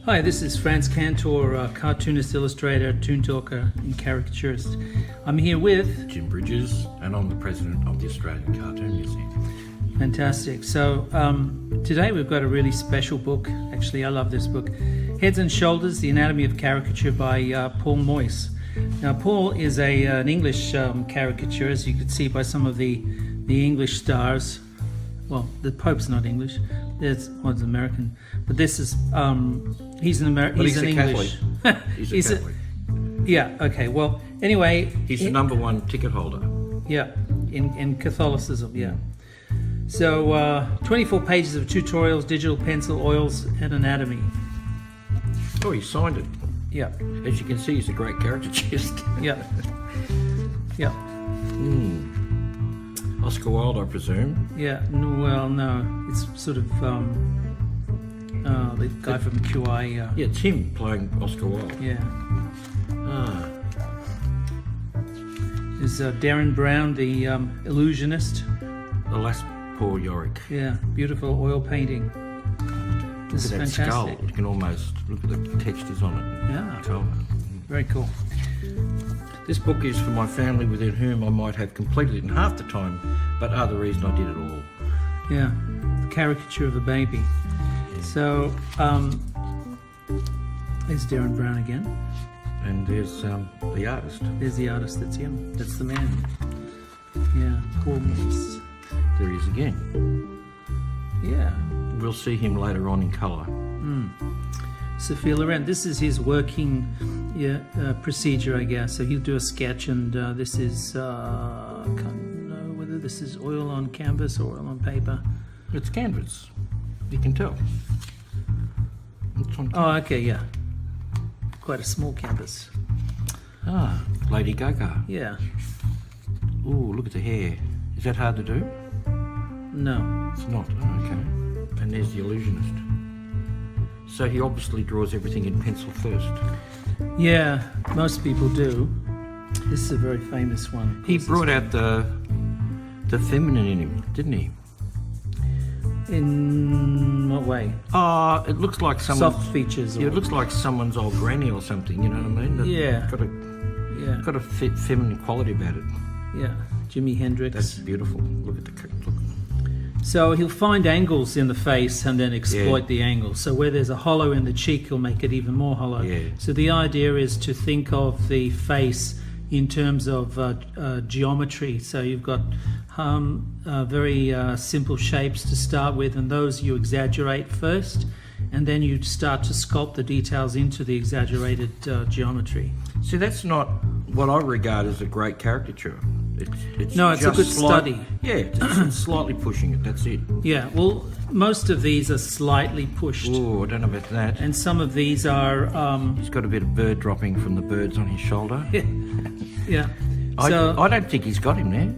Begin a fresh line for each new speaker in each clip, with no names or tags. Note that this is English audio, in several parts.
Hi, this is Franz Cantor, cartoonist, illustrator, toon talker, and caricaturist. I'm here with
Jim Bridges, and I'm the president of the Australian Cartoon Museum.
Fantastic. So today we've got a really special book. Actually, I love this book. Heads and Shoulders, The Anatomy of Caricature by Paul Moyse. Now, Paul is an English caricature, as you could see by some of the English stars. Well, the Pope's not English. There's one's American, but this is he's an American.
He's
an
a
English.
Catholic. He's a Catholic.
Yeah. Okay. Well, anyway,
He's the number one ticket holder.
Yeah, in Catholicism. Yeah. So 24 pages of tutorials, digital pencil, oils, and anatomy.
Oh, he signed it.
Yeah.
As you can see, he's a great caricaturist.
Yeah. Yeah.
Oscar Wilde, I presume.
Yeah. Well, no, it's sort of the guy from QI.
Yeah, it's him playing Oscar Wilde.
Yeah.
Ah,
There's Darren Brown, the illusionist.
alas, poor Yorick.
Yeah, beautiful oil painting. This is
Look at that
fantastic.
skull. You can almost look at the textures on it.
Yeah,
Colour.
very cool.
This book is for my family within whom I might have completed it in half the time, but are the reason I did it all.
Yeah, the caricature of a baby.
Yeah.
So, there's Darren Brown again.
And there's the artist.
There's the artist, that's him. That's the man. Yeah, Paul Moyse.
There he is again.
Yeah.
We'll see him later on in colour.
Sophia Loren. This is his working procedure, I guess. So he'll do a sketch, and this is, I can't know whether this is oil on canvas or oil on paper.
It's canvas. You can tell. It's on
Oh, okay, yeah. Quite a small canvas.
Ah, Lady Gaga.
Yeah.
Ooh, look at the hair. Is that hard to do?
No.
It's not. Oh, okay. And there's the illusionist. So he obviously draws everything in pencil first.
Yeah, most people do. This is a very famous one.
He brought out the feminine in him, didn't he?
In what way?
It looks like someone's...
Soft features.
Yeah, it looks like someone's old granny or something, you know what I mean?
Yeah.
Got a feminine quality about it.
Yeah, Jimi Hendrix.
That's beautiful. Look at the... Look.
So he'll find angles in the face and then exploit the angles. So where there's a hollow in the cheek, he'll make it even more hollow.
Yeah.
So the idea is to think of the face in terms of geometry. So you've got very simple shapes to start with, and those you exaggerate first, and then you start to sculpt the details into the exaggerated geometry.
See, that's not what I regard as a great caricature. It's
No, it's a
just
good study.
Yeah, it's slightly pushing it, that's it.
Yeah, well, most of these are slightly pushed.
Oh, I don't know about that.
And some of these are...
He's got a bit of bird dropping from the birds on his shoulder.
yeah.
I
So,
don't think he's got him there.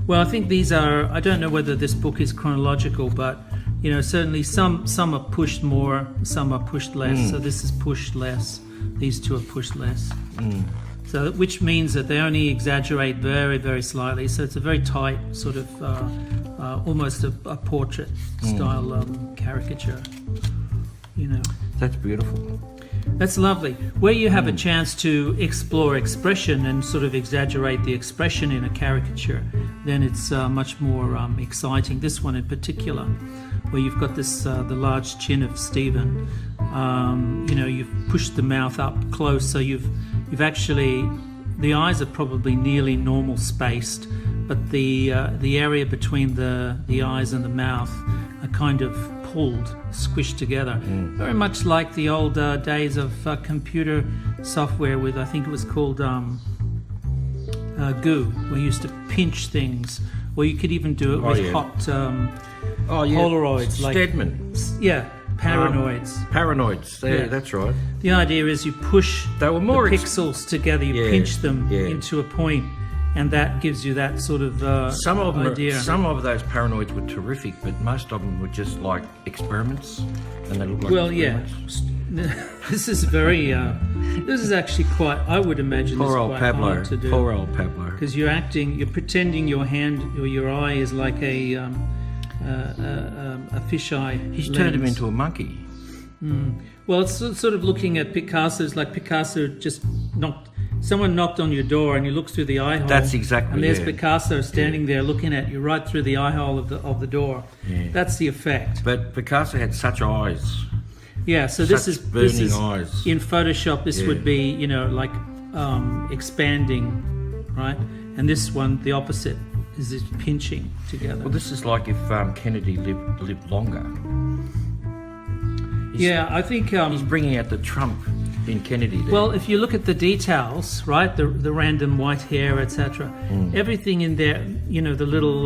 well, I think these are... I don't know whether this book is chronological, but, you know, certainly some are pushed more, some are pushed less. So this is pushed less. These two are pushed less. So, which means that they only exaggerate very, very slightly. So it's a very tight sort of, almost a portrait style caricature. You know,
That's beautiful.
that's lovely. Where you have a chance to explore expression and sort of exaggerate the expression in a caricature, then it's much more exciting. This one in particular, where you've got this the large chin of Stephen. You know, you've pushed the mouth up close, so you've actually, the eyes are probably nearly normal spaced, but the area between the eyes and the mouth are kind of pulled, squished together. Very much like the old days of computer software with, I think it was called Goo, where you used to pinch things, or you could even do it with hot Polaroids.
Stedman.
Yeah, paranoids.
Paranoids. Yeah, that's right.
The idea is you push
They were more
the pixels together, you pinch them into a point, and that gives you that sort of
Some of them
idea.
some of those paranoids were terrific, but most of them were just like experiments, and they look like
Well,
experiments.
this is very. This is actually quite. I would imagine
Poor
this
old
quite
Pablo.
hard to do.
Poor old Pablo.
Because you're pretending your hand or your eye is like a fisheye.
He's
lens.
turned him into a monkey.
Well, it's sort of looking at Picasso's, like Picasso just someone knocked on your door and you look through the eye hole.
That's exactly,
and there's
yeah.
Picasso standing there looking at you right through the eye hole of the door.
Yeah.
That's the effect.
But Picasso had such eyes.
Yeah, so this is
burning eyes.
in Photoshop. This would be, like expanding, right? And this one, the opposite, is this pinching together.
Well, this is like if Kennedy lived longer.
I think
he's bringing out the Trump in Kennedy there.
Well, if you look at the details, right, the random white hair, etc., everything in there, the little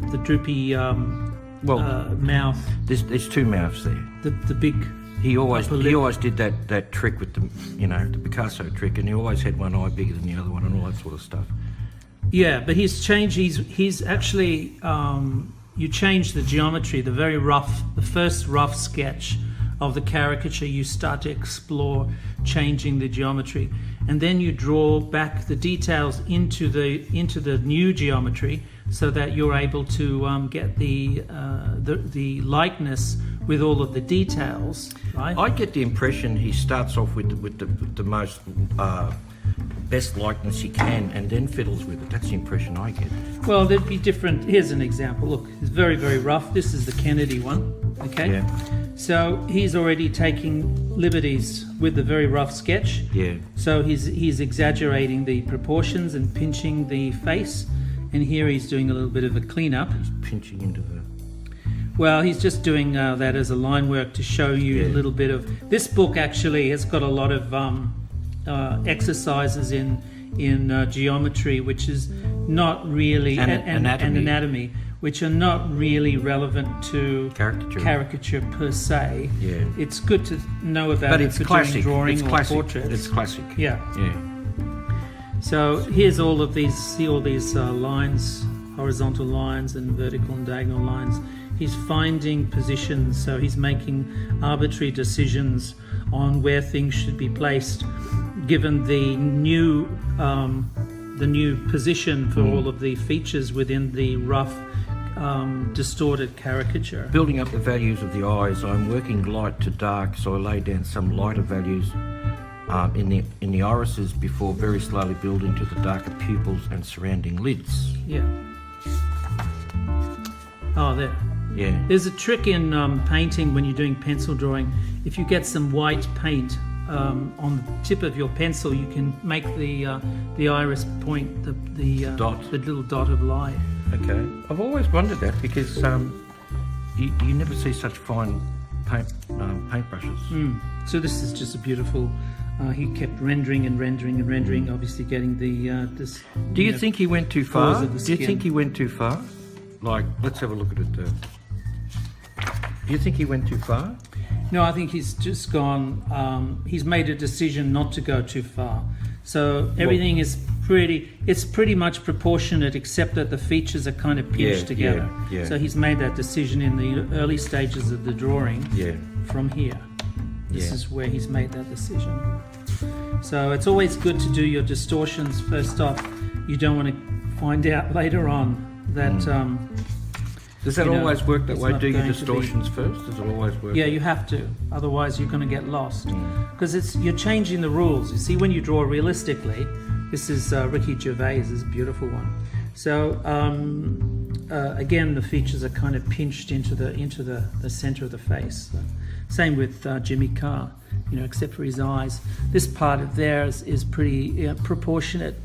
the droopy mouth.
There's two mouths there.
The big.
He always did that trick with the Picasso trick, and he always had one eye bigger than the other one, and all that sort of stuff.
Yeah, but he's changed. He's actually you change the geometry. The first rough sketch of the caricature, you start to explore changing the geometry, and then you draw back the details into the new geometry, so that you're able to get the likeness with all of the details. Right?
I get the impression he starts off with the most best likeness he can, and then fiddles with it. That's the impression I get.
Well, there'd be different. Here's an example. Look, it's very, very rough. This is the Kennedy one. Okay.
Yeah.
So he's already taking liberties with the very rough sketch.
Yeah.
So he's exaggerating the proportions and pinching the face, and here he's doing a little bit of a cleanup.
He's pinching into the.
Well, he's just doing that as a line work to show you a little bit of. This book actually has got a lot of exercises in geometry, which is not really and anatomy, which are not really relevant to caricature per se.
Yeah.
It's good to know about
but
it
it's
for
classic.
doing drawing
it's
or
classic.
portraits.
It's classic.
Yeah.
Yeah.
So here's all of these. See all these lines, horizontal lines and vertical and diagonal lines. He's finding positions, so he's making arbitrary decisions on where things should be placed, given the new position for all of the features within the rough, distorted caricature.
Building up the values of the eyes, I'm working light to dark, so I lay down some lighter values in the irises before very slowly building to the darker pupils and surrounding lids.
Yeah. Oh, there.
Yeah.
There's a trick in painting when you're doing pencil drawing. If you get some white paint on the tip of your pencil, you can make the iris point, the little dot of light.
Okay. I've always wondered that because you never see such fine paintbrushes.
So this is just a beautiful. He kept rendering and rendering and rendering, obviously getting the. This,
Do you think he went too far?
of the
Do you
skin.
think he went too far? Like, let's have a look at it. Do you think he went too far?
No, I think he's just gone. He's made a decision not to go too far. So everything is pretty much proportionate, except that the features are kind of pinched together.
Yeah.
So he's made that decision in the early stages of the drawing.
Yeah.
From here, this
Yeah.
is where he's made that decision. So it's always good to do your distortions first off. You don't want to find out later on that.
Does that always work that
it's
way?
not
Do your
going to be-
distortions first? Does it always work?
Yeah, you have to. Otherwise, you're going to get lost. Because you're changing the rules. You see, when you draw realistically, this is Ricky Gervais's beautiful one. So again, the features are kind of pinched into the center of the face. Same with Jimmy Carr, except for his eyes. This part of theirs is pretty proportionate.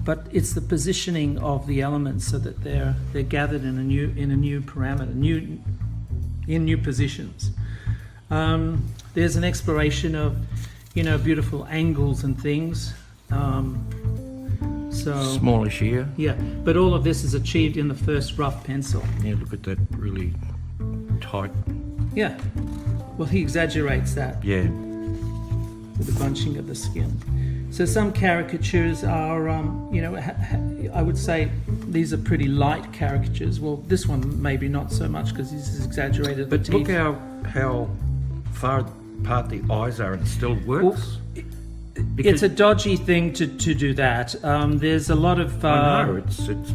But it's the positioning of the elements so that they're gathered in a new parameter, in new positions. There's an exploration of, beautiful angles and things.
Smallish here.
Yeah, but all of this is achieved in the first rough pencil.
Yeah, look at that really tight.
Yeah, well, he exaggerates that
Yeah.
with the bunching of the skin. So some caricatures are, I would say these are pretty light caricatures. Well, this one maybe not so much because this is exaggerated.
But
the
look
teeth.
how far apart the eyes are and it still works.
it's a dodgy thing to do that. There's a lot of.
I know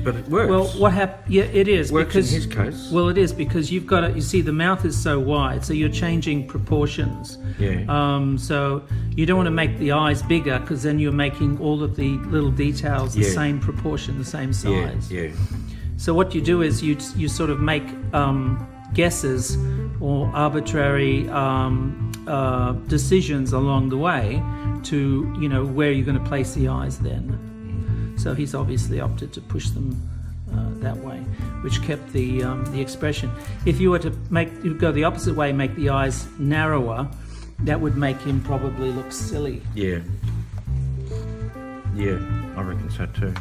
but it works.
Well, what happened? Yeah, it is
works
because
in his case.
Well, it is because you've got to. You see, the mouth is so wide, so you're changing proportions.
Yeah.
So you don't want to make the eyes bigger because then you're making all of the little details the same proportion, the same size.
Yeah.
So what you do is you sort of make guesses or arbitrary decisions along the way to where you're going to place the eyes then. So he's obviously opted to push them that way, which kept the expression. If you were to go the opposite way, make the eyes narrower, that would make him probably look silly.
Yeah, I reckon so too.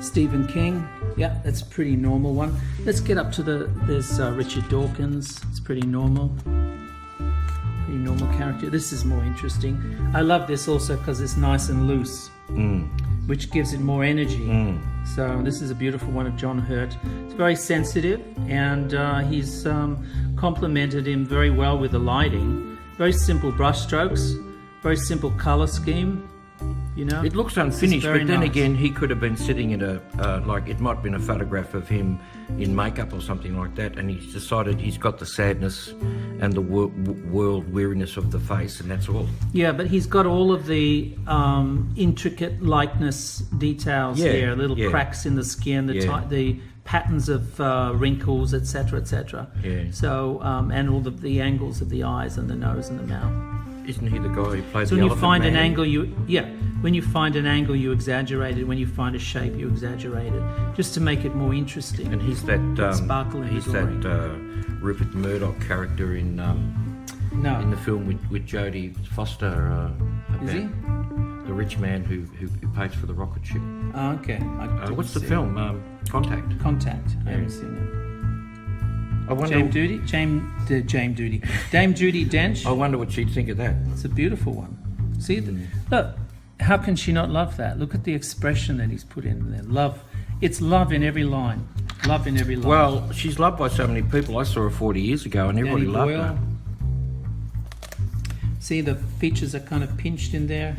Stephen King, yeah, that's a pretty normal one. Let's get up to there's Richard Dawkins. It's pretty normal character. This is more interesting. I love this also because it's nice and loose, which gives it more energy. So this is a beautiful one of John Hurt. It's very sensitive, and he's complemented him very well with the lighting. Very simple brush strokes, very simple color scheme.
It looks unfinished, but then again, he could have been sitting in it might have been a photograph of him in makeup or something like that, and he's decided he's got the sadness and the world weariness of the face, and that's all.
Yeah, but he's got all of the intricate likeness details here, little cracks in the skin, the patterns of wrinkles, etc., etc.
Yeah.
So, and all the angles of the eyes and the nose and the mouth.
Isn't he the guy who played
so
the
when you
Elephant
find
Man?
an angle, when you find an angle, you exaggerate it. When you find a shape, you exaggerate it, just to make it more interesting.
And he's that
sparkle in
he's
the drawing.
that Rupert Murdoch character in the film with Jodie Foster.
Is he?
The rich man who pays for the rocket ship.
Oh, okay.
What's the film? Contact.
Contact. I haven't seen it.
I wonder.
Dame Judi Dench.
I wonder what she'd think of that.
It's a beautiful one. See, look, how can she not love that? Look at the expression that he's put in there. Love. It's love in every line. Love in every line.
Well, she's loved by so many people. I saw her 40 years ago, and everybody loved her.
See, the features are kind of pinched in there.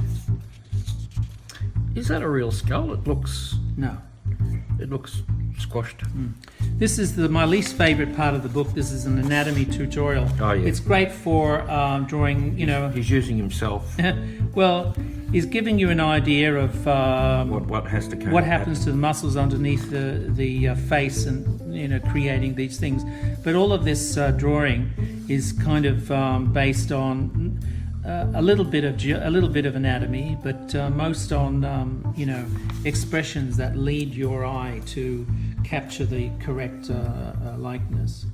Is that a real skull? It looks squashed.
This is my least favourite part of the book. This is an anatomy tutorial.
Oh, yeah.
It's great for drawing,
He's using himself.
Well, he's giving you an idea of
what has to come.
What happens to the muscles underneath the face, and creating these things. But all of this drawing is kind of based on a little bit of anatomy, but most on expressions that lead your eye to capture the correct likeness.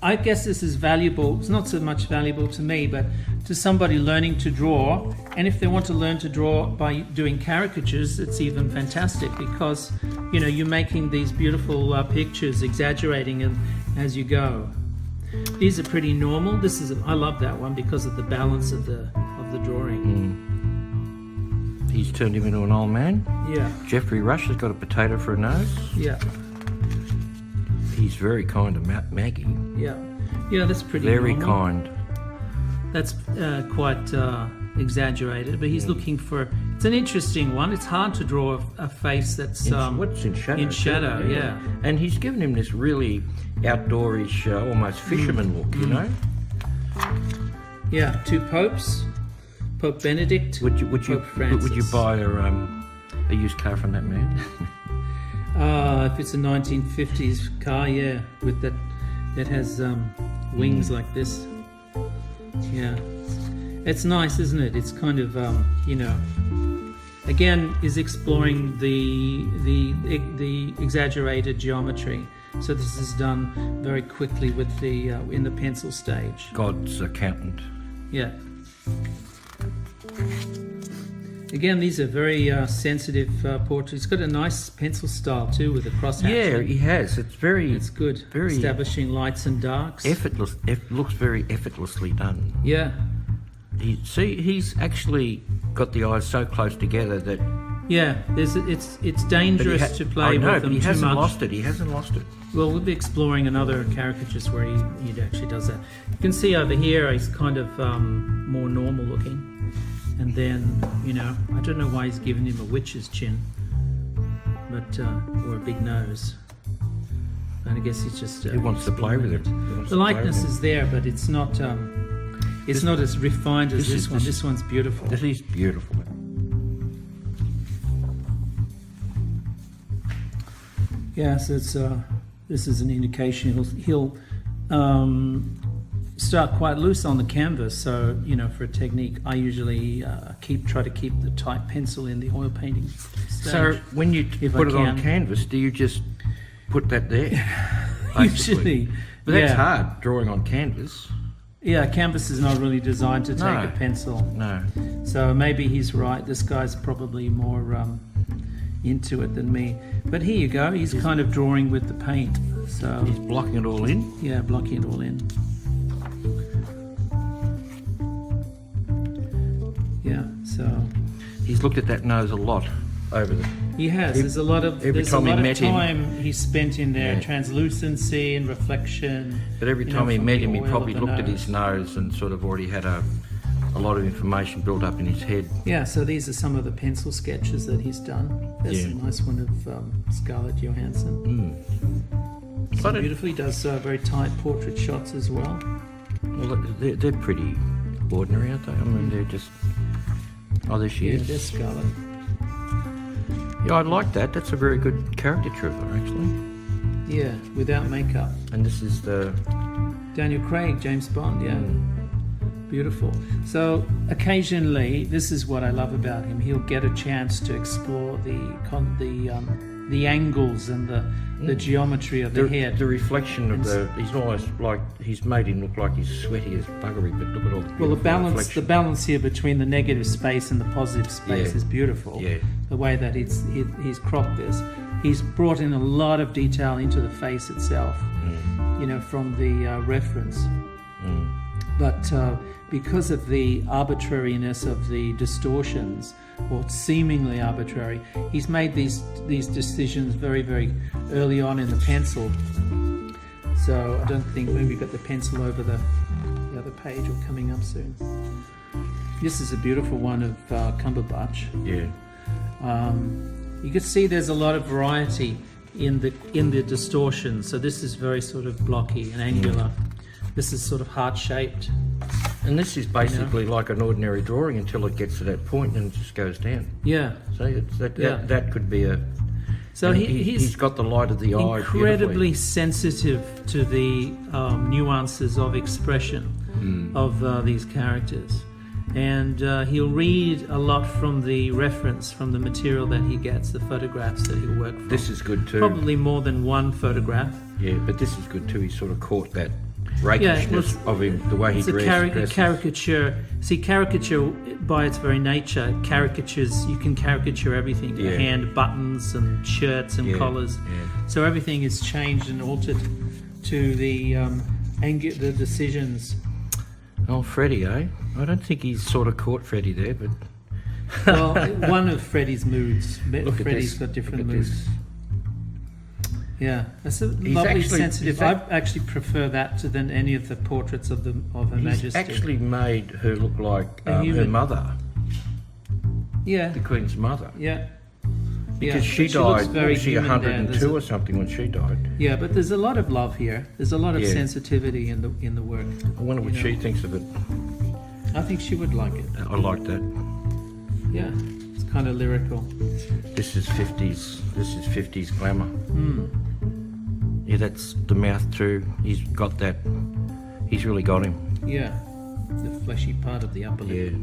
I guess this is valuable. It's not so much valuable to me, but to somebody learning to draw. And if they want to learn to draw by doing caricatures, it's even fantastic because you're making these beautiful pictures, exaggerating it as you go. These are pretty normal. I love that one because of the balance of the drawing.
He's turned him into an old man.
Yeah.
Jeffrey Rush has got a potato for a nose.
Yeah.
He's very kind to Maggie.
Yeah. Yeah, that's pretty
very
normal.
kind.
That's quite exaggerated, but he's looking for... It's an interesting one. It's hard to draw a face that's...
what's in shadow?
In shadow, yeah.
And he's given him this really outdoorish, almost fisherman look,
Yeah, two popes. Pope Benedict.
Would you
Francis.
buy a used car from that man?
If it's a 1950s car, yeah, with that has wings like this. Yeah, it's nice, isn't it? It's kind of again is exploring the exaggerated geometry. So this is done very quickly with the in the pencil stage.
God's accountant.
Yeah. Again, these are very sensitive portraits. He's got a nice pencil style too, with the cross hatching.
Yeah, he has. It's
good.
Very
establishing lights and darks.
Effortless. It looks very effortlessly done.
Yeah.
He's actually got the eyes so close together that
Yeah, it's dangerous to play with them
but he
too
hasn't
much.
lost it. He hasn't lost it.
Well, we'll be exploring another caricaturist where he actually does that. You can see over here he's kind of more normal looking, and then I don't know why he's given him a witch's chin, but or a big nose. And I guess he's just
He wants to play with it.
The likeness is there, but it's not not as refined as this one. This one's beautiful.
This is beautiful.
Yeah, so it's this is an indication he'll start quite loose on the canvas. So for a technique, I usually try to keep the tight pencil in the oil painting stage.
So when you put it on canvas, do you just put that there?
Usually,
but that's hard drawing on canvas.
Yeah, canvas is not really designed to take a pencil.
No.
So maybe he's right. This guy's probably more into it than me. But here you go. He's kind of drawing with the paint. So
he's blocking it all in?
Yeah, blocking it all in. Yeah, so
he's looked at that nose a lot over the...
He has. There's a lot of time he spent in there, translucency and reflection.
But every time he met him, he probably looked at his nose and sort of already had a lot of information built up in his head.
Yeah, so these are some of the pencil sketches that he's done. There's a nice one of Scarlett Johansson. So beautifully. He does very tight portrait shots as well.
Well, they're pretty ordinary, aren't they? I mean, they're just... Oh, there she is.
Yeah, there's Scarlett.
Yeah, I like that. That's a very good caricature of her, actually.
Yeah, without makeup.
And this is the...
Daniel Craig, James Bond, yeah. Beautiful. So occasionally, this is what I love about him. He'll get a chance to explore the angles and the geometry of the head.
The reflection of he's almost like he's made him look like he's sweaty as buggery. But look at all the
the balance here between the negative space and the positive space is beautiful.
Yeah.
The way that he's cropped this, he's brought in a lot of detail into the face itself. From the reference. But because of the arbitrariness of the distortions, or seemingly arbitrary, he's made these decisions very, very early on in the pencil. So I don't think maybe we've got the pencil over the other page or coming up soon. This is a beautiful one of Cumberbatch.
Yeah.
You can see there's a lot of variety in the distortion. So this is very sort of blocky and angular. This is sort of heart-shaped.
And this is basically like an ordinary drawing until it gets to that point and it just goes down.
Yeah.
So that could be a...
So
he's got the light of the eye
incredibly sensitive to the nuances of expression of these characters. And he'll read a lot from the reference, from the material that he gets, the photographs that he'll work from.
This is good too.
Probably more than one photograph.
Yeah, but this is good too. He sort of caught that rakishness of him, the way he dresses.
It's a caricature. See, caricature, by its very nature, caricatures, you can caricature everything. The hand buttons and shirts and collars. Yeah. So everything is changed and altered to the decisions.
Oh, Freddie, eh? I don't think he's sort of caught Freddie there, but...
Well, one of Freddie's moods. Freddie's got different moods.
This.
Yeah, that's a lovely, sensitive. I actually prefer that than any of the portraits of Her Majesty.
He's actually made her look like her mother.
Yeah.
The Queen's mother.
Yeah.
Because she died, was she 102 or something when she died?
Yeah, but there's a lot of love here. There's a lot of sensitivity in the work.
I wonder what she thinks of it.
I think she would like it.
I like that.
Yeah, it's kind of lyrical.
This is 50s. This is 50s glamour. Yeah, that's the mouth too. He's got that. He's really got him.
Yeah, the fleshy part of the upper lip.
Yeah.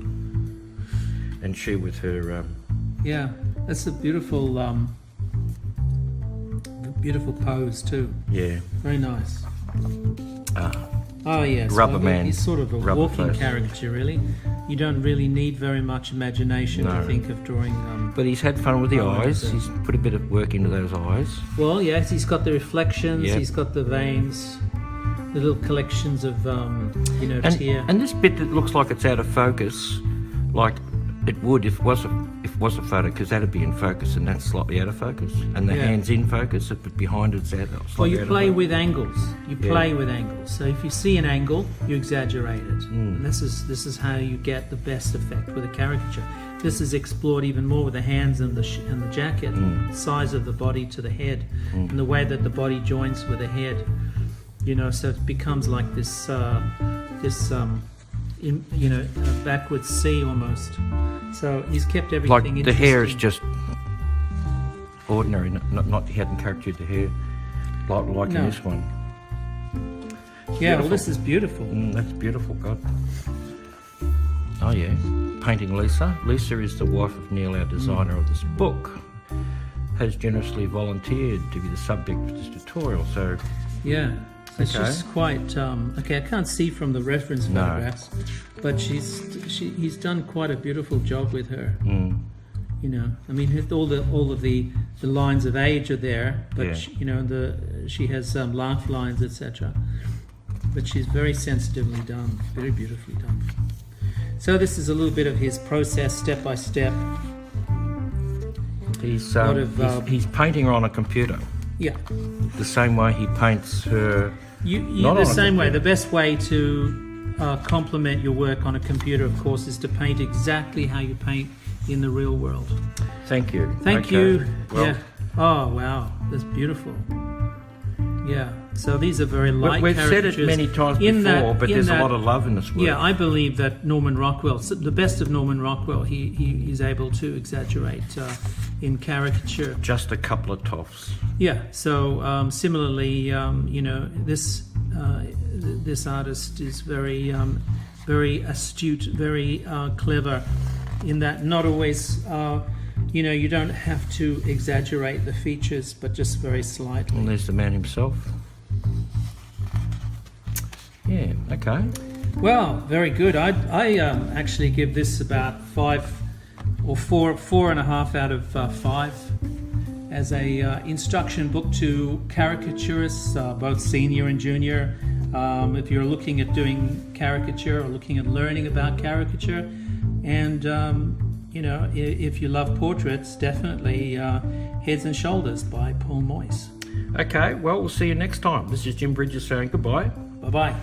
And she with her.
Yeah, that's a beautiful pose too.
Yeah.
Very nice. Oh yes.
Rubber man.
He's sort of a walking caricature, really. You don't really need very much imagination to think of drawing.
But he's had fun with the eyes. He's put a bit of work into those eyes.
Well, yes, he's got the reflections. Yep. He's got the veins, the little collections of tear.
And this bit that looks like it's out of focus, like it would if was a photo, because that'd be in focus and that's slightly out of focus, and the hand's in focus, but behind it's out.
Well, you play with angles. You play with angles. So if you see an angle, you exaggerate it. And this is how you get the best effect with a caricature. This is explored even more with the hands and the jacket, size of the body to the head, and the way that the body joins with the head. You know, so it becomes like this, a backwards C almost. So he's kept everything
like the hair is just ordinary, not he hadn't caricatured the hair like in this one.
Yeah, well, this is beautiful.
That's beautiful, God. Oh yeah, painting Lisa. Lisa is the wife of Neil, our designer of this book. Has generously volunteered to be the subject of this tutorial. So
yeah. It's just quite okay. I can't see from the reference photographs, but he's done quite a beautiful job with her. You know, I mean, all of the lines of age are there, but she has laugh lines, etc. But she's very sensitively done, very beautifully done. So this is a little bit of his process, step by step.
He's painting her on a computer.
Yeah.
The same way he paints her.
The same way. The best way to complement your work on a computer, of course, is to paint exactly how you paint in the real world.
Thank you.
Thank you. Well, yeah. Oh, wow. That's beautiful. Yeah. So these are very light caricatures.
We've said it many times before, but there's a lot of love in this work.
Yeah, I believe that Norman Rockwell, the best of Norman Rockwell, he's able to exaggerate in caricature.
Just a couple of toffs.
Yeah. So similarly, this artist is very astute, very clever, in that not always. You don't have to exaggerate the features, but just very slightly.
And there's the man himself. Yeah, okay.
Well, very good. I actually give this about 5 or 4.5 out of 5 as a instruction book to caricaturists, both senior and junior. If you're looking at doing caricature or looking at learning about caricature, and if you love portraits, definitely Heads and Shoulders by Paul Moyse.
Okay, well, we'll see you next time. This is Jim Bridges saying goodbye.
Bye-bye.